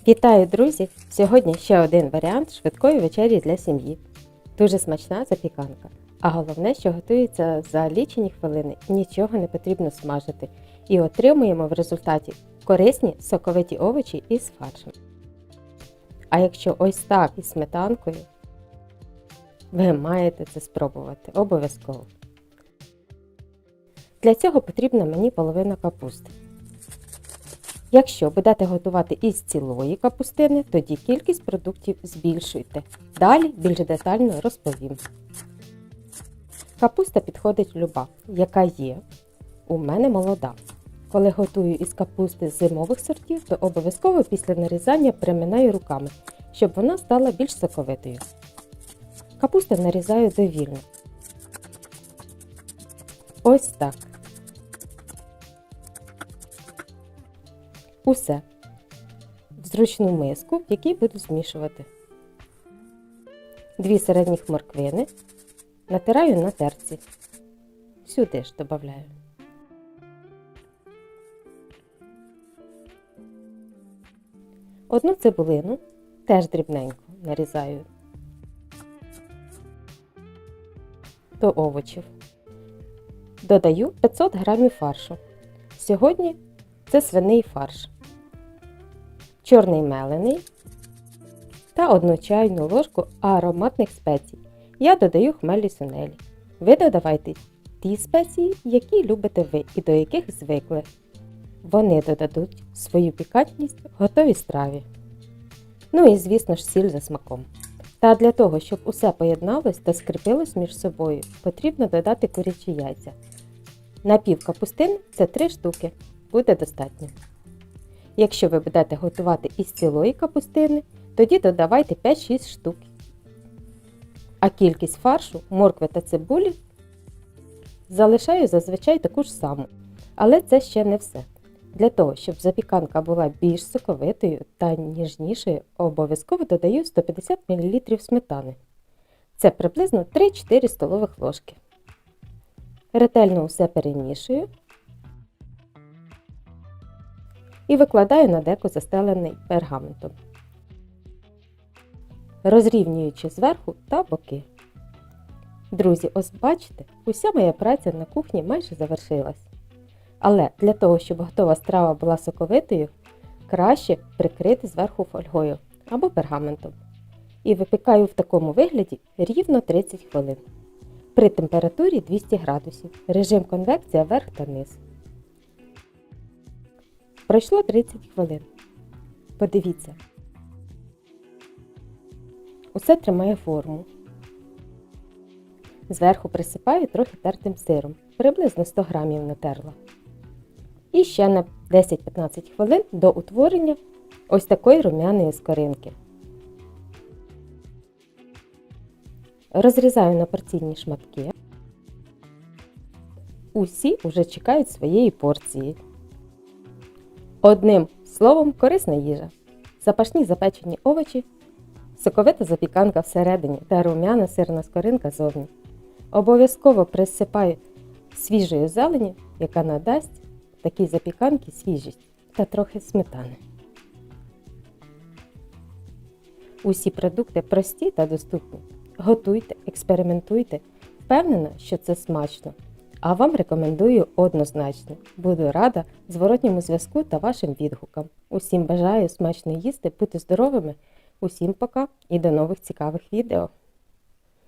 Вітаю, друзі! Сьогодні ще один варіант швидкої вечері для сім'ї. Дуже смачна запіканка. А головне, що готується за лічені хвилини, нічого не потрібно смажити. І отримуємо в результаті корисні соковиті овочі із фаршем. А якщо ось так із сметанкою, ви маєте це спробувати обов'язково. Для цього потрібна мені половина капусти. Якщо будете готувати із цілої капустини, тоді кількість продуктів збільшуйте. Далі більш детально розповім. Капуста підходить люба, яка є. У мене молода. Коли готую із капусти з зимових сортів, то обов'язково після нарізання приминаю руками, щоб вона стала більш соковитою. Капусту нарізаю довільно. Ось так. Усе. В зручну миску, в якій буду змішувати. 2 середніх морквини натираю на терці. Сюди ж додаю. Одну цибулину теж дрібненько нарізаю до овочів. Додаю 500 г фаршу. Сьогодні це свиний фарш. Чорний мелений та 1 чайну ложку ароматних спецій. Я додаю хмелі сунелі. Ви додавайте ті спеції, які любите ви і до яких звикли. Вони додадуть свою пікантність готовій страві. Ну і звісно ж сіль за смаком. Та для того, щоб усе поєдналось та скріпилось між собою, потрібно додати курячі яйця. На пів капустин це 3 штуки. Буде достатньо. Якщо ви будете готувати із цілої капустини, тоді додавайте 5-6 штук. А кількість фаршу, моркви та цибулі залишаю зазвичай таку ж саму. Але це ще не все. Для того, щоб запіканка була більш соковитою та ніжнішою, обов'язково додаю 150 мл сметани. Це приблизно 3-4 столових ложки. Ретельно усе перемішую і викладаю на деко, застелений пергаментом, розрівнюючи зверху та боки. Друзі, ось бачите, уся моя праця на кухні майже завершилась. Але для того, щоб готова страва була соковитою, краще прикрити зверху фольгою або пергаментом. І випікаю в такому вигляді рівно 30 хвилин. При температурі 200 градусів. Режим конвекція верх та низ. Пройшло 30 хвилин. Подивіться. Усе тримає форму. Зверху присипаю трохи тертим сиром. Приблизно 100 грамів натерла. І ще на 10-15 хвилин до утворення ось такої рум'яної скоринки. Розрізаю на порційні шматки. Усі вже чекають своєї порції. Одним словом, корисна їжа. Запашні запечені овочі, соковита запіканка всередині та рум'яна сирна скоринка зовні. Обов'язково присипаю свіжою зелені, яка надасть такій запіканці свіжість та трохи сметани. Усі продукти прості та доступні. Готуйте, експериментуйте. Впевнена, що це смачно. А вам рекомендую однозначно. Буду рада зворотньому зв'язку та вашим відгукам. Усім бажаю смачно їсти, бути здоровими. Усім пока і до нових цікавих відео.